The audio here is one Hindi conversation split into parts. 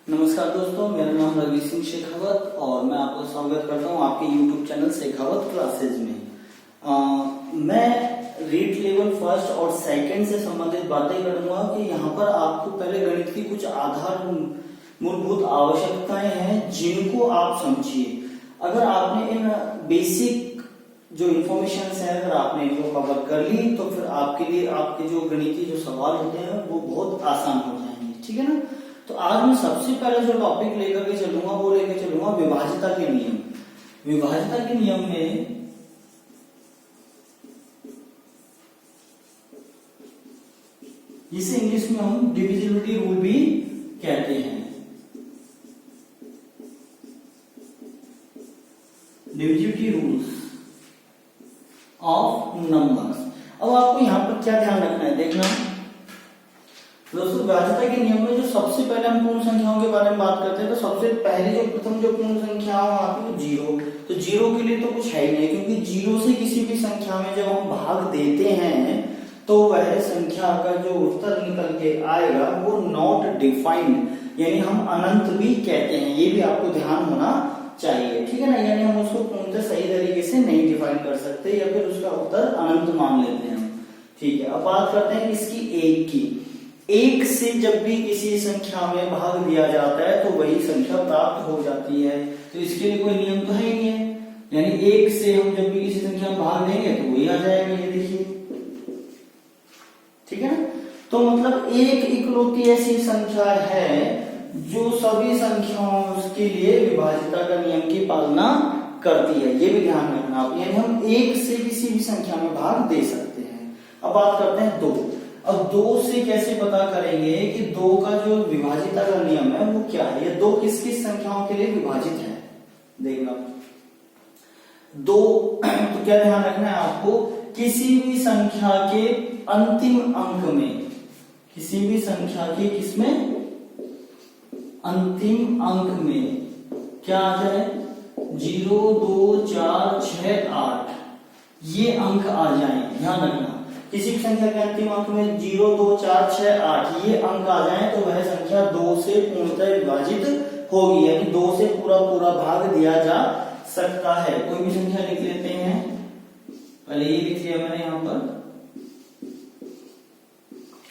नमस्कार दोस्तों, मेरा नाम रवि सिंह शेखावत और मैं आपका स्वागत करता हूं आपके YouTube चैनल शेखावत क्लासेज में। मैं रीड लेवल फर्स्ट और सेकंड से संबंधित बातें करूंगा कि यहाँ पर आपको पहले गणित की कुछ आधार मूलभूत आवश्यकताएं हैं जिनको आप समझिए। अगर आपने इन बेसिक जो इन्फॉर्मेशन है अगर आपने इनको कवर कर ली तो फिर आपके लिए आपके जो गणितीय जो सवाल होते हैं वो बहुत आसान हो जाएंगे। ठीक है ना। तो आज मैं सबसे पहले जो टॉपिक लेकर के चलूंगा वो लेकर चलूंगा विभाज्यता के नियम। विभाज्यता के नियम में इसे इंग्लिश में हम डिविजिबिलिटी रूल भी कहते हैं। Divisibility rules of numbers. अब आपको यहां पर क्या ध्यान रखना है, देखना दोस्तों, विभाज्यता के नियम में जो सबसे पहले हम पूर्ण संख्याओं के बारे में बात करते हैं तो सबसे पहले जो प्रथम जो पूर्ण संख्या वहां पे जीरो। तो जीरो के लिए तो कुछ है ही नहीं, क्योंकि जीरो से किसी भी संख्या में जब हम भाग देते हैं तो वह संख्या का जो उत्तर निकल के आएगा वो नॉट डिफाइंड, यानी हम अनंत भी कहते हैं। ये भी आपको ध्यान होना चाहिए। ठीक है ना। यानी हम उसको पूर्णतः सही तरीके से नहीं डिफाइन कर सकते या फिर उसका उत्तर अनंत मान लेते हैं। ठीक है। अब बात करते हैं इसकी एक की। एक से जब भी किसी संख्या में भाग दिया जाता है तो वही संख्या प्राप्त हो जाती है। तो इसके लिए कोई नियम तो है ही नहीं है, यानी एक से हम जब भी किसी संख्या में भाग देंगे तो वही आ जाएगा। ये देखिए, ठीक है ना। तो मतलब एक इकलौती ऐसी संख्या है जो सभी संख्याओं के लिए विभाज्यता का नियम की पालना करती है। ये भी ध्यान रखना आप, यानी हम एक से किसी भी संख्या में भाग दे सकते हैं। अब बात करते हैं दो। अब दो से कैसे पता करेंगे कि दो का जो विभाज्यता का नियम है वो क्या है, ये दो किस किस संख्याओं के लिए विभाजित है। देखना दो, तो क्या ध्यान रखना है आपको, किसी भी संख्या के अंतिम अंक में, किसी भी संख्या के किसमें अंतिम अंक में क्या आ जाए, 0 2 4 6 8 ये अंक आ जाए। ध्यान रखना, किसी भी संख्या के अंतिम अंक में 0 2 4 6 8 ये अंक आ जाए तो वह संख्या 2 से पूर्णतः विभाजित होगी, यानी 2 से पूरा पूरा भाग दिया जा सकता है। कोई भी संख्या लिख लेते हैं, पहले ये लिख लिया मैंने यहां पर,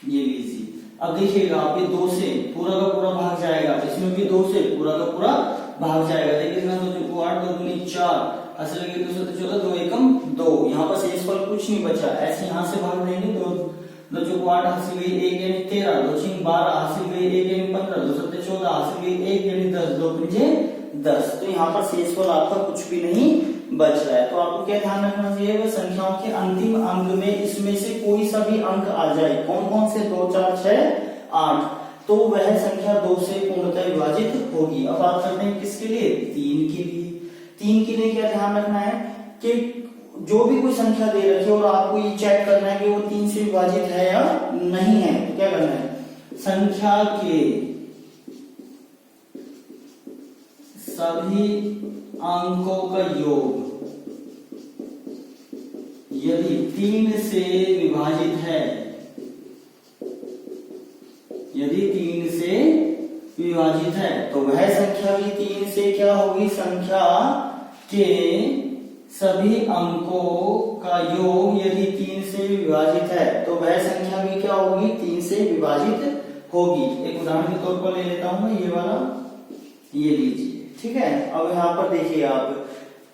ये लीजिए। अब देखिएगा आप, ये 2 से पूरा का पूरा भाग जाएगा, इसमें भी 2 से पूरा का पूरा भाग जाएगा। देखिएगा 2 को 8 2 दूनी 4 ऐसे लगे 2 से 14 2 एकम 2, यहाँ पर शेषफल कुछ नहीं बचा। ऐसे यहाँ से भाग देंगे तो 2 चौको 8 हासिल गई 1 यानी 13, 2 छीन 12 हासिल गई 1 यानी 15, 2 सत्ते 14 हासिल गई 1 यानी 10, 2 पंजे 10। तो यहाँ पर शेषफल आपका कुछ भी नहीं बच रहा है। तो आपको क्या ध्यान रखना चाहिए, वह संख्याओं के अंतिम अंक में इसमें से कोई सा भी अंक आ जाए, कौन कौन से, 2 4 6 8, तो वह संख्या 2 से पूर्णतः विभाजित होगी। अब बात करते हैं किसके लिए, 3 के लिए। 3 के लिए क्या ध्यान रखना है कि जो भी कोई संख्या दे रखी है और आपको ये चेक करना है कि वो 3 से विभाजित है या नहीं है, तो क्या करना है, संख्या के सभी अंकों का योग यदि 3 से विभाजित है, यदि 3 से विभाजित है तो वह संख्या भी 3 से क्या होगी, संख्या के सभी अंकों का योग यदि 3 से विभाजित है तो वह संख्या भी क्या होगी, 3 से विभाजित होगी। एक उदाहरण के तौर पर ले लेता हूं, ये वाला, ये लीजिए। ठीक है। अब यहाँ पर देखिए आप,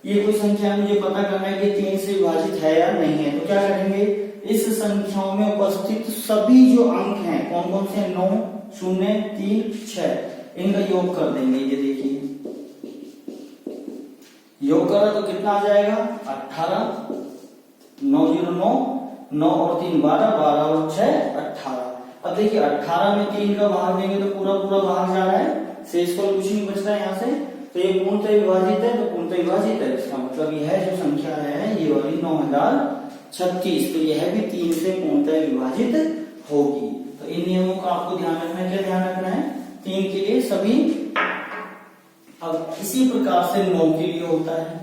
ये कोई संख्या मुझे पता करना है कि 3 से विभाजित है या नहीं है, तो क्या करेंगे, इस संख्याओं में उपस्थित सभी जो अंक हैं, कौन कौन से, 9 0 3 6, इनका योग कर देंगे। ये देखिए योग करा तो कितना आ जाएगा, 18, 9 0 9, 9 और 3 12, 12 और 6 18। अब देखिए 18 में 3 का भाग देंगे तो पूरा पूरा भाग जा रहा है, शेषफल कुछ नहीं बच रहा है यहाँ से, तो ये पूर्णतः विभाजित है, तो पूर्णतः विभाजित है। इसका मतलब यह जो संख्या है ये वाली 9036, तो यह भी 3 से पूर्णतः विभाजित होगी। तो इन नियमों का आपको ध्यान रखना है। क्या ध्यान रखना है, 3 के लिए सभी। अब इसी प्रकार से 9 के लिए होता है,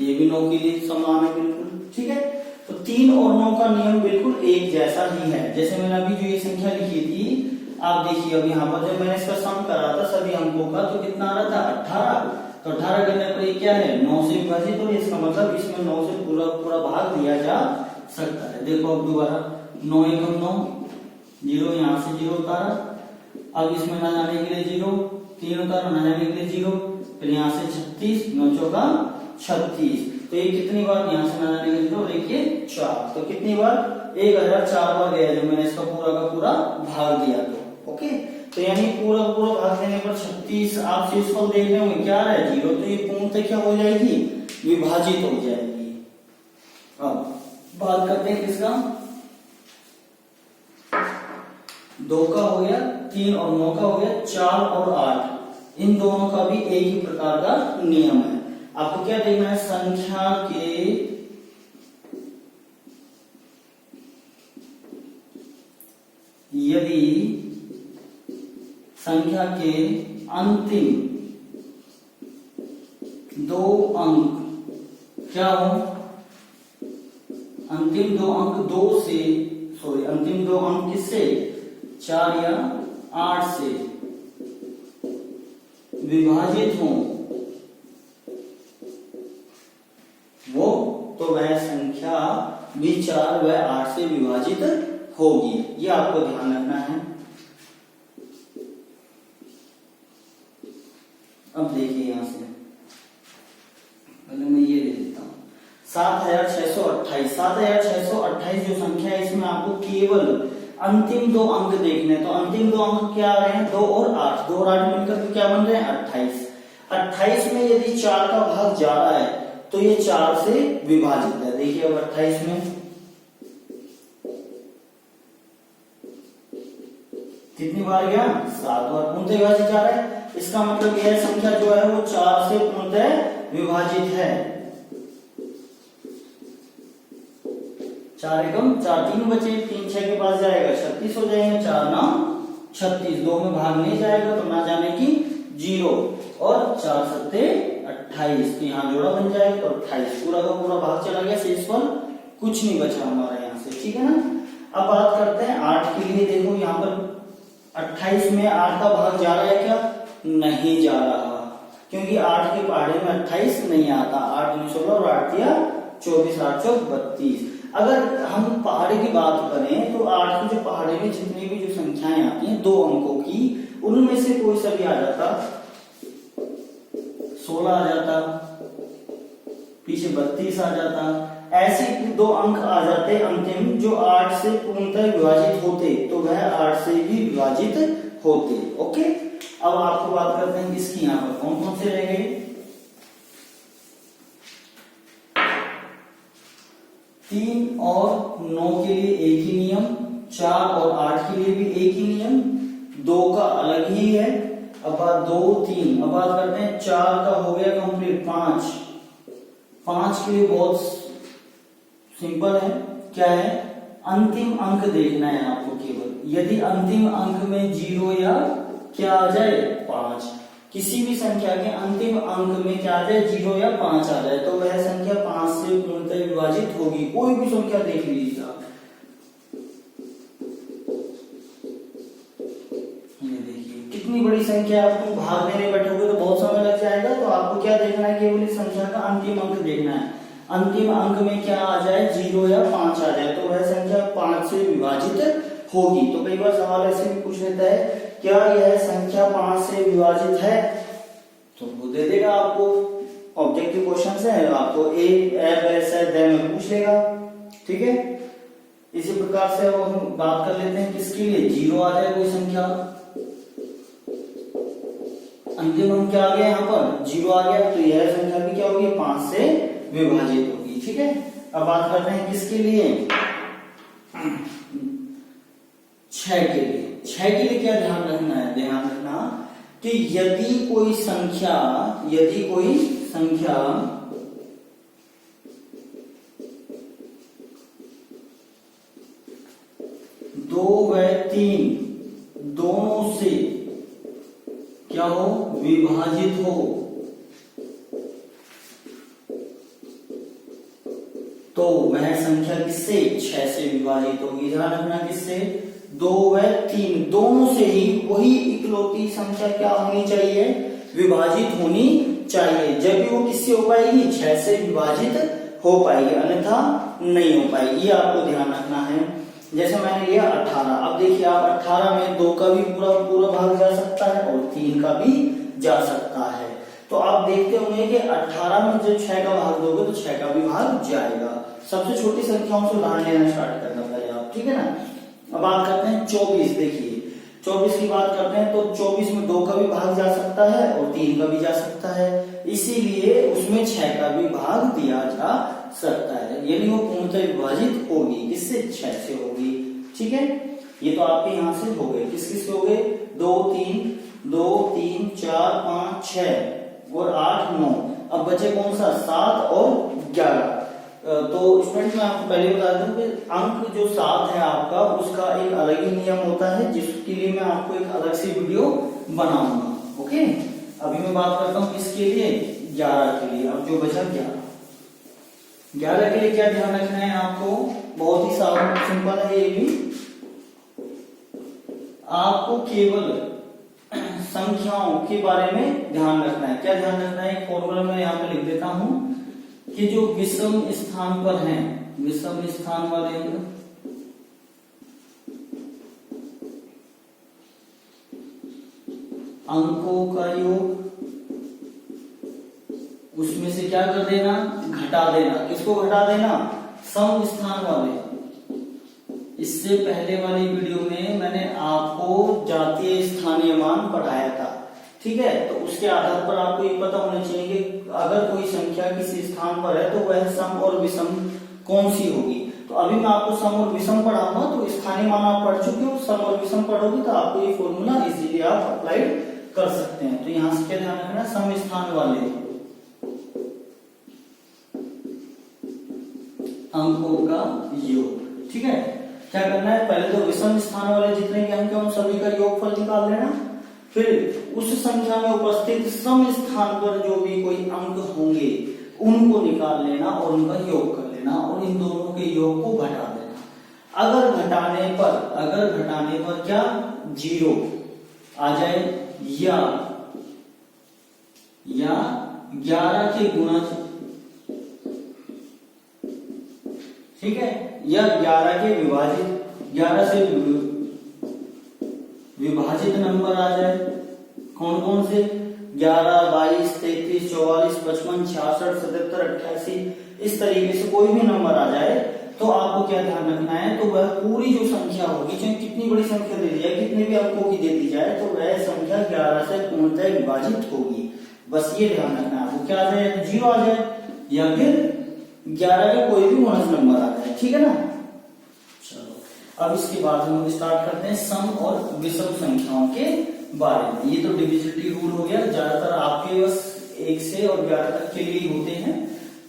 ये भी 9 के लिए समान है बिल्कुल। ठीक है। तो 3 और 9 का नियम बिल्कुल एक जैसा ही है। जैसे मैंने अभी जो ये संख्या लिखी थी आप देखिए अब यहाँ पर जब मैंने इसका सम करा था सभी अंकों का तो कितना आ रहा था 18। तो 18 करने पर ये क्या है 9 से विभाजित, और इसका मतलब इसमें 9 से पूरा पूरा भाग दिया जा सकता है। देखो अब दोबारा 9 एकम 9, 0 यहाँ से 0 उतारा, अब इसमें ना जाने के लिए 0, 3 उतारा, ना जाने के लिए 0, फिर यहाँ से 36, 9 चौका 36, तो ये कितनी बार यहाँ से ना जाने के लिए 0, देखिए 4, तो कितनी बार 1004 बार गया जब मैंने इसका पूरा का पूरा भाग दिया तो। ओके, तो यानी पूरा पूरा भाग देने पर 36, आप शेषफल देख रहे होंगे क्या है 0, तो ये पूर्णतः क्या हो जाएगी विभाजित हो जाएगी। अब बात करते हैं किसका, 2 का हो गया, 3 और 9 का हो गया, 4 और 8, इन दोनों का भी एक ही प्रकार का नियम है। आपको क्या देखना है, संख्या के यदि संख्या के अंतिम 2 अंक क्या हो, अंतिम 2 अंक अंतिम 2 अंक किससे 4 या 8 से विभाजित हो वो, तो वह संख्या भी 4 व 8 से विभाजित होगी। ये आपको ध्यान रखना है। अब देखिए यहां से पहले मैं ये ले लेता हूं 7628। 7628 जो संख्या है इसमें आपको केवल अंतिम 2 अंक देखने, तो अंतिम 2 अंक क्या आ रहे हैं 2 और 8, 2 और 8 मिलकर क्या बन रहे हैं 28। 28 में यदि 4 का भाग जा रहा है तो ये 4 से विभाजित है। देखिए अब 28 में कितनी बार गया 7 बार, पूर्णतः विभाजित जा रहा है। इसका मतलब यह संख्या जो है वो 4 से पूर्णतः विभाजित है। 4 एकम 4, 3 बचे, 3 6 के पास जाएगा 36 हो जाएंगे, 4 9 36, 2 में भाग नहीं जाएगा तो ना जाने की 0, और 4 सत्ते 28, तो यहाँ जोड़ा बन जाएगा तो 28, पूरा का पूरा भाग चला गया, शेषफल कुछ नहीं बचा हमारा यहाँ से, ठीक है ना। अब बात करते हैं 8 के लिए। देखो यहाँ पर 28 में 8 का भाग जा रहा है क्या, नहीं जा रहा, क्योंकि 8 के पहाड़े में 28 नहीं आता। 8 9 16 और 8 दिया 24, 8 चौक 32। अगर हम पहाड़े की बात करें तो 8 की जो पहाड़े में जितनी भी जो संख्याएं आती हैं 2 अंकों की, उनमें से कोई सा भी आ जाता, 16 आ जाता, पीछे 32 आ जाता, ऐसे 2 अंक आ जाते अंतिम जो 8 से पूर्णतः विभाजित होते, तो वह 8 से भी विभाजित होते। ओके, अब आपको बात करते हैं इसकी, यहाँ पर कौन कौन से रह गए, 3 और 9 के लिए एक ही नियम, 4 और 8 के लिए भी एक ही नियम, 2 का अलग ही है। अब बात 2 3, अब बात करते हैं 4 का हो गया कंप्लीट, 5 के लिए बहुत सिंपल है, क्या है अंतिम अंक देखना है आपको केवल, यदि अंतिम अंक में 0 या क्या आ जाए 5, किसी भी संख्या के अंतिम अंक में क्या आ जाए 0 या 5 आ जाए तो वह संख्या 5 से पूर्णतः विभाजित होगी। कोई भी संख्या देख लीजिए आप, ये देखिए कितनी बड़ी संख्या, आपको भाग देने बैठोगे तो बहुत समय लग जाएगा, तो आपको क्या देखना है केवल इस संख्या का अंतिम अंक देखना है। अंतिम अंक में क्या आ जाए 0 या 5 आ जाए तो वह संख्या 5 से विभाजित होगी। तो कई बार सवाल ऐसे भी पूछ लेता है क्या यह संख्या 5 से विभाजित है, तो वो दे देगा आपको, ऑब्जेक्टिव क्वेश्चन है, आपको में पूछ लेगा, ठीक है। इसी प्रकार से हम बात कर लेते हैं किसके लिए, 0 आ जाए कोई संख्या, अंतिम अंक क्या आ गया यहाँ पर 0 आ गया, तो यह संख्या भी क्या होगी 5 से विभाजित होगी, ठीक है। अब बात करते हैं किसके लिए, 6 के लिए। 6 के लिए क्या ध्यान रखना है, ध्यान रखना कि यदि कोई संख्या 2 व 3 दोनों से क्या हो विभाजित हो, तो वह संख्या किससे 6 से विभाजित विभाजित होगी। ध्यान रखना किससे, 2 व 3 दोनों से ही वही इकलौती संख्या क्या होनी चाहिए, विभाजित होनी चाहिए। जब भी वो किससे हो पाएगी, 6 से विभाजित हो पाएगी, अन्यथा नहीं हो पाएगी। ये आपको ध्यान रखना है। जैसे मैंने लिया 18, अब देखिए आप 18 में 2 का भी पूरा पूरा भाग जा सकता है और 3 का भी जा सकता है। तो आप देखते होंगे कि 18 में जब 6 का भाग दोगे तो 6 का भी भाग जाएगा। सबसे छोटी संख्याओं से उदाहरण लेना स्टार्ट करना पहले आप, ठीक है ना। अब बात करते हैं 24, देखिए 24 की बात करते हैं तो 24 में 2 का भी भाग जा सकता है और 3 का भी जा सकता है, इसीलिए उसमें 6 का भी भाग दिया जा सकता है, यानी वो पूर्णतः विभाजित होगी, किससे, 6 से होगी। ठीक है, ये तो आपके यहां से हो गए। किस किस से हो गए, 2 3 4 5 6 और 8 9। अब बचे कौन सा, 7 और 11। तो स्टूडेंट मैं आपको पहले बता दूं कि अंक जो 7 है आपका, उसका एक अलग ही नियम होता है, जिसके लिए मैं आपको एक अलग से वीडियो बनाऊंगा। ओके, अभी मैं बात करता हूं किसके लिए, 11 के लिए। अब जो बचा 11 के लिए क्या ध्यान रखना है आपको, बहुत ही साधारण सिंपल है ये भी। आपको केवल संख्याओं के बारे में ध्यान रखना है। क्या ध्यान रखना है, एक फॉर्मूला मैं यहाँ पे लिख देता हूं कि जो विषम स्थान पर हैं, विषम स्थान वाले अंकों का योग, उसमें से क्या कर देना, घटा देना। किसको घटा देना, सम स्थान वाले। इससे पहले वाली वीडियो में मैंने आपको जातीय स्थानीय मान पढ़ाया था, ठीक है। तो उसके आधार पर आपको ये पता होना चाहिए कि अगर कोई संख्या किसी स्थान पर है तो वह सम और विषम कौन सी होगी। तो अभी मैं आपको सम और विषम पढ़ाऊंगा, तो स्थानीय मान आप पढ़ चुके हो, सम और विषम पढ़ोगे तो आपको ये फॉर्मूला इजीली आप अप्लाइड कर सकते हैं। तो यहां से क्या ध्यान रखना, सम स्थान वाले अंकों का योग। ठीक है, क्या करना है, पहले तो विषम स्थान वाले जितने भी अंक हैं उन सभी का योगफल निकाल लेना। फिर उस संख्या में उपस्थित सम स्थान पर जो भी कोई अंक होंगे उनको निकाल लेना और उनका योग कर लेना और इन दोनों के योग को घटा देना। अगर घटाने पर क्या 0 आ जाए या 11 के गुणज, ठीक है, या 11 के विभाजित, 11 से विभाजित नंबर आ जाए, कौन कौन से, 11 22 33 44 55 66 77 88, इस तरीके से कोई भी नंबर आ जाए तो आपको क्या ध्यान रखना है, तो वह पूरी जो संख्या होगी, चाहे कितनी बड़ी संख्या दे दी जाए, कितने भी अंकों की दे दी जाए, तो वह संख्या 11 से पूर्णतः विभाजित होगी। बस ये ध्यान रखना है आपको, क्या आ जाए, 0 आ जाए या फिर 11 का कोई भी गुणज नंबर आ जाए। ठीक है ना। चलो अब इसके बाद हम स्टार्ट करते हैं सम और विषम संख्याओं के बारे में। ये तो डिविजिबिलिटी रूल हो गया, ज्यादातर आपके बस 1 से और 11 तक के लिए होते हैं।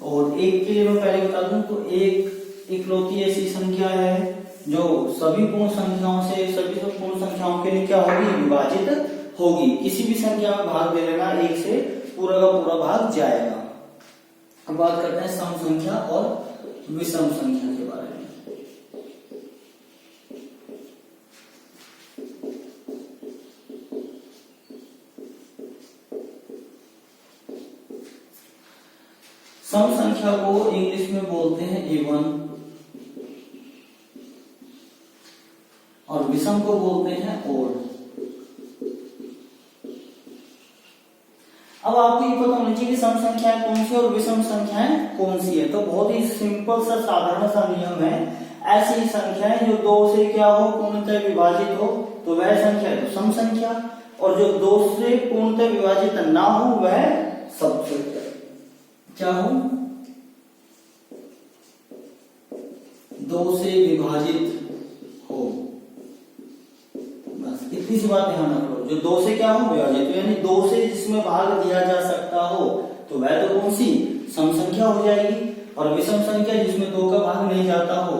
और 1 के लिए मैं पहले बता दूं तो एक इकलौती ऐसी संख्या है जो सभी पूर्ण संख्याओं से, सभी पूर्ण संख्याओं के लिए क्या होगी, विभाजित होगी। किसी भी संख्या में भाग दे लेना, 1 से पूरा का पूरा भाग जाएगा। अब बात करते हैं सम संख्या और विषम संख्या के बारे में। सम संख्या को इंग्लिश में बोलते हैं इवन और विषम को बोलते हैं ओड। अब आपको ये पता होना चाहिए कि सम संख्याएं कौन सी और विषम संख्याएं कौन सी है। तो बहुत ही सिंपल सा साधारण सा नियम है, ऐसी संख्याएं जो 2 से क्या हो, पूर्णतः विभाजित हो, तो वह संख्या है तो सम संख्या, और जो 2 से पूर्णतः विभाजित ना हो वह सब संख्या क्या हो, 2 से विभाजित हो। बस इतनी सी बात ध्यान रखो, जो 2 से क्या हो, विभाजित, तो यानी 2 से जिसमें भाग दिया जा सकता हो तो वह तो कौन सी, सम संख्या हो जाएगी। और विषम संख्या जिसमें 2 का भाग नहीं जाता हो,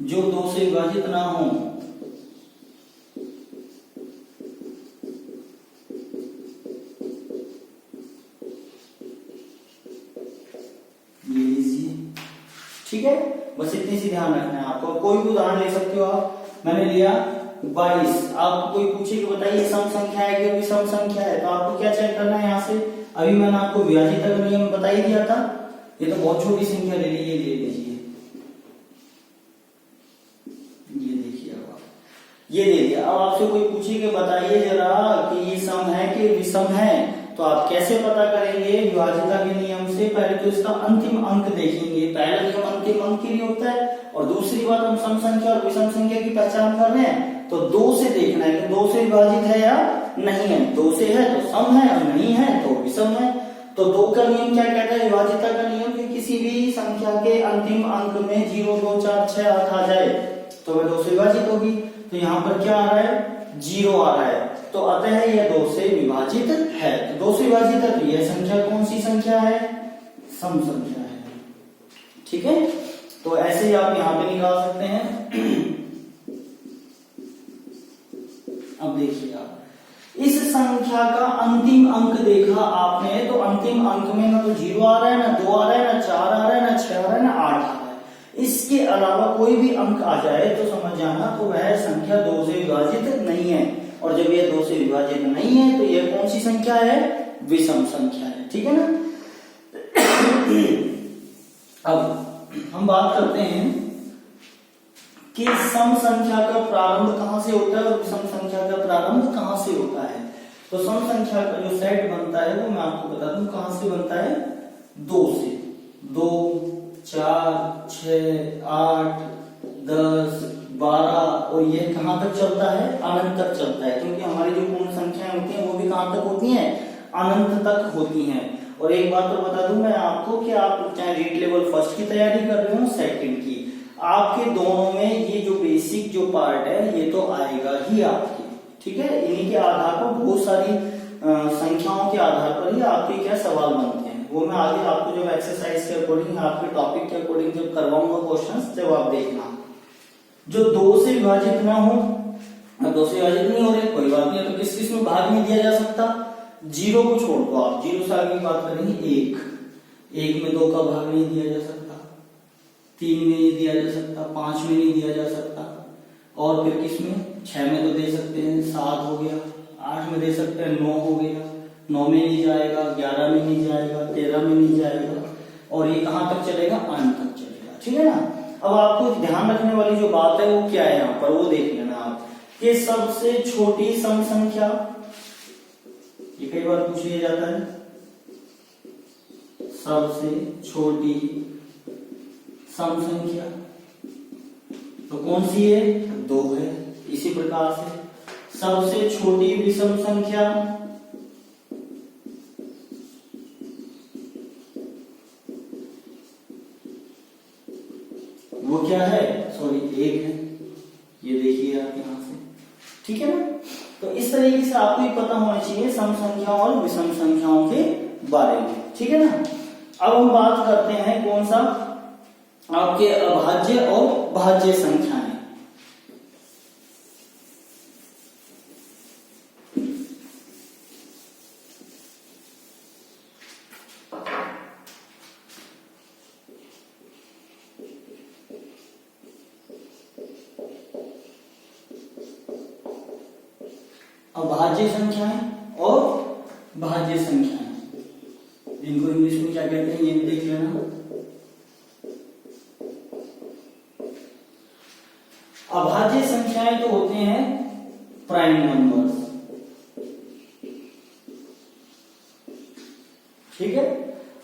जो 2 से विभाजित ना हो, ये लीजिए। ठीक है, बस इतनी सी ध्यान रखना है आपको। कोई भी उदाहरण ले सकते हो आप। मैंने लिया 22। आप कोई पूछे कि बताइए सम संख्या है कि विषम संख्या है, तो आपको क्या चेक करना है यहाँ से। अभी मैंने आपको विभाजिता का नियम बता ही दिया था। ये तो बहुत छोटी संख्या ले ली, ये ले लीजिए, ये देखिए अब आप ये दे दिया। अब आपसे कोई पूछे कि बताइए जरा कि ये सम है कि विषम है, तो आप कैसे पता करेंगे विभाजिता के नियम से। पहले तो इसका अंतिम अंक देखेंगे। पहला नियम अंतिम अंक के लिए होता है, और दूसरी बात हम सम संख्या और विषम संख्या की पहचान कर रहे हैं तो 2 से देखना है कि 2 से विभाजित है या नहीं है। 2 से है तो सम है, और नहीं है तो विषम है। तो 2 का नियम क्या कहता है, विभाजिता का नियम, कि किसी भी संख्या के अंतिम अंक में 0, 2, 4, 6, 8 आ जाए तो वह 2 से विभाजित होगी। तो यहाँ पर क्या आ रहा है, 0 आ रहा है, तो अतः यह 2 से विभाजित है। तो 2 से विभाजित है तो यह संख्या कौन सी संख्या है, सम संख्या है। ठीक है, तो ऐसे ही आप यहाँ पे निकाल सकते हैं। अब देखिए आप इस संख्या का अंतिम अंक देखा आपने, तो अंतिम अंक में ना तो 0 आ रहा है, ना 2 आ रहा है, ना 4 आ रहा है, ना 6 आ रहा है, ना 8 आ रहा है। इसके अलावा कोई भी अंक आ जाए तो समझ जाना तो वह संख्या 2 से विभाजित नहीं है। और जब यह 2 से विभाजित नहीं है तो यह कौन सी संख्या है, विषम संख्या है। ठीक है ना। अब हम बात करते हैं कि सम संख्या का प्रारंभ कहां से होता है और विषम संख्या का प्रारंभ कहां से होता है। तो सम संख्या का जो सेट बनता है वो मैं आपको बता दूं कहां से बनता है, 2 से। 2, 4, 6, 8, 10, 12 और ये कहां तक चलता है, अनंत तक चलता है। क्योंकि हमारी जो पूर्ण संख्याएं होती हैं वो भी कहां तक होती हैं, अनंत तक होती हैं। और एक बात तो बता दूं मैं आपको कि आप चाहे रीड लेवल फर्स्ट की तैयारी कर रहे हो, सेकंड की, आपके दोनों में ये जो बेसिक जो पार्ट है ये तो आएगा ही आपकी। ठीक है, इन्हीं के आधार पर बहुत सारी संख्याओं के आधार पर ही आपके क्या सवाल बनते हैं, वो मैं आगे आपको जब एक्सरसाइज के अकॉर्डिंग, आपके टॉपिक के अकॉर्डिंग जब करवाऊंगा क्वेश्चंस, जब आप देखना। जो 2 से विभाजित ना हो, 2 से विभाजित नहीं हो रहे कोई बात नहीं, तो किस किस में भाग नहीं दिया जा सकता, 0 को छोड़ दो आप। 0 से आगे बात करेंगे 1 में 2 का भाग नहीं दिया जा सकता, 3 में नहीं दिया जा सकता, 5 में नहीं दिया जा सकता, और फिर किसमें, 6 में तो दे सकते हैं, 7 हो गया, 8 में दे सकते हैं, 9 हो गया, 9 में नहीं जाएगा, 11 में नहीं जाएगा, 13 में नहीं जाएगा, और ये कहां तक चलेगा, अंत तक चलेगा। ठीक है ना। अब आपको ध्यान रखने वाली जो बात है वो क्या है यहाँ पर, वो देख लेना आप कि सबसे छोटी सम संख्या, ये कई बार पूछ लिया जाता है, सबसे छोटी सम संख्या तो कौन सी है, 2 है। इसी प्रकार से सबसे छोटी विषम संख्या वो क्या है, सॉरी 1 है। ये देखिए आप यहां से। ठीक है ना। तो इस तरीके से आपको ही पता होना चाहिए सम संख्याओं और विषम संख्याओं के बारे में। ठीक है ना। अब हम बात करते हैं कौन सा, आपके अभाज्य और भाज्य संख्याएं। अभाज्य संख्याएं और भाज्य संख्याएं, इनको इंग्लिश में क्या कहते हैं ये भी देख लेना। अभाज्य संख्याएं तो होते हैं प्राइम नंबर्स। ठीक है।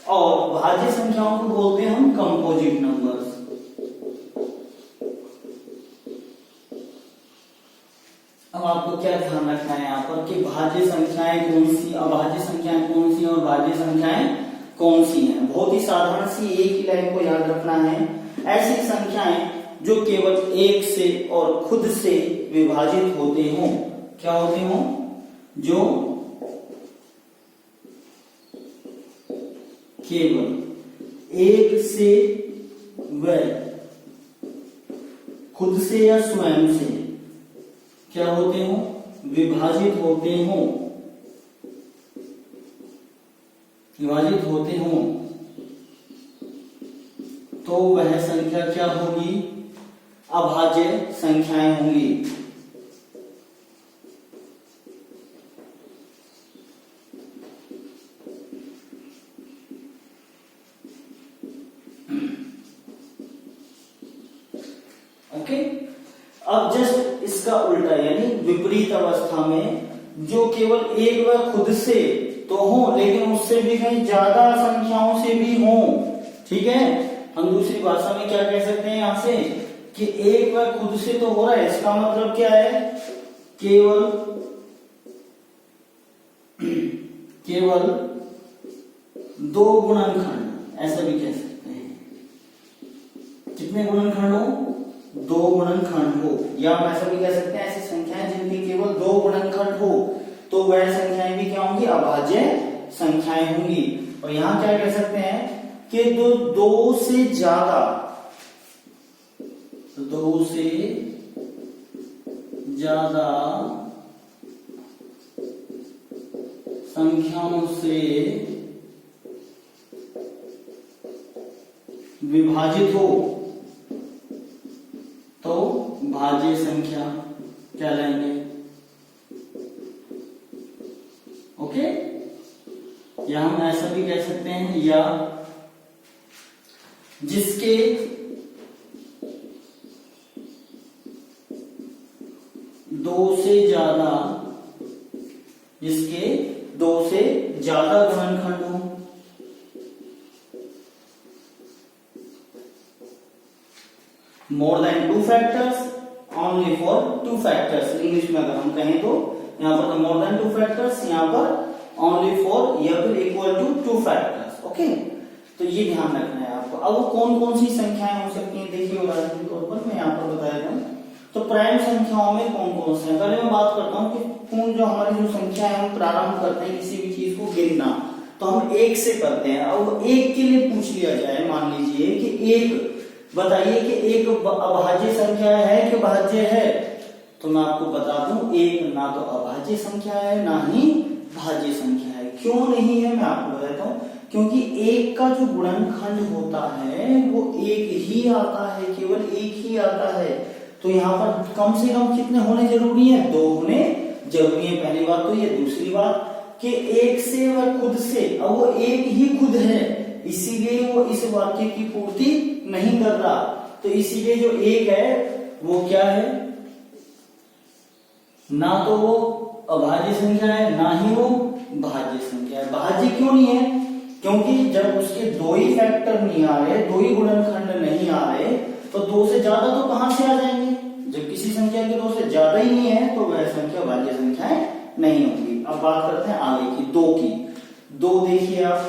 और भाज्य संख्याओं को बोलते हैं हम कंपोजिट नंबर्स। अब आपको क्या ध्यान रखना है यहाँ पर कि भाज्य संख्याएं कौन सी, अभाज्य संख्याएं कौन सी और भाज्य संख्याएं कौन सी हैं। बहुत ही साधारण सी एक ही लाइन को याद रखना है। ऐसी संख्याएं जो केवल 1 से और खुद से विभाजित होते हों, क्या होते हों, जो केवल 1 से व खुद से या स्वयं से क्या होते हों, विभाजित होते हों, विभाजित होते हों, तो वह संख्या क्या होगी, अभाज्य संख्याएं होंगी। ओके, अब जस्ट इसका उल्टा यानी विपरीत अवस्था में जो केवल एक व खुद से तो हो लेकिन उससे भी कहीं ज्यादा संख्याओं से भी हो, ठीक है। हम दूसरी भाषा में क्या कह सकते हैं यहां से कि एक व खुद से तो हो रहा है, इसका मतलब क्या है, केवल दो गुणनखंड, ऐसा भी कह सकते हैं। कितने गुणनखंड हो, दो गुणनखंड हो, या हम ऐसा भी कह सकते हैं ऐसी संख्याएं जिनकी केवल दो गुणनखंड हो तो वह संख्याएं भी क्या होंगी, अभाज्य संख्याएं होंगी। और यहां क्या कह सकते हैं कि दो से ज्यादा संख्याओं से विभाजित हो तो भाज्य संख्या कहलाएंगे। ओके, या हम ऐसा भी कह सकते हैं, या जिसके दो से ज्यादा गुणनखंड हो, more than 2 factors, only for 2 factors. English में अगर हम कहें तो यहां पर मोर देन 2 फैक्टर्स, यहां पर ओनली फॉर या फिर इक्वल टू 2 फैक्टर्स। ओके, तो ये ध्यान रखना है आपको। अब वो कौन कौन सी संख्याएं हो सकती हैं, देखिए उदाहरण के तौर पर मैं यहां पर बता देता हूं। तो प्राइम संख्याओं में कौन कौन से हैं, पहले मैं बात करता हूं कि कौन जो हमारी जो संख्या है हम प्रारंभ करते हैं किसी भी चीज को गिनना, तो हम एक से करते हैं। अब एक के लिए पूछ लिया जाए, मान लीजिए कि एक बताइए कि एक अभाज्य संख्या है कि भाज्य है, तो मैं आपको बता दूं एक ना तो अभाज्य संख्या है ना ही भाज्य संख्या है। क्यों नहीं है मैं आपको बताता हूं, क्योंकि एक का जो गुणनखंड होता है वो एक ही आता है, केवल एक ही आता है। तो यहाँ पर कम से कम कितने होने जरूरी है, 2 होने जरूरी है। पहली बात तो ये, दूसरी बात कि एक से व खुद से, अब वो एक ही खुद है इसीलिए वो इस वाक्य की पूर्ति नहीं कर रहा। तो इसीलिए जो एक है वो क्या है, ना तो वो अभाज्य संख्या है ना ही वो भाज्य संख्या है। भाज्य क्यों नहीं है, क्योंकि जब उसके दो ही फैक्टर नहीं आ रहे, दो ही गुणनखंड नहीं आ रहे, तो 2 से ज्यादा तो कहां से आ जाएंगे। जब किसी संख्या के 2 से ज्यादा ही नहीं है तो वह संख्या भाज्य संख्या नहीं होगी। अब बात करते हैं आगे की, 2 की। 2 देखिए आप,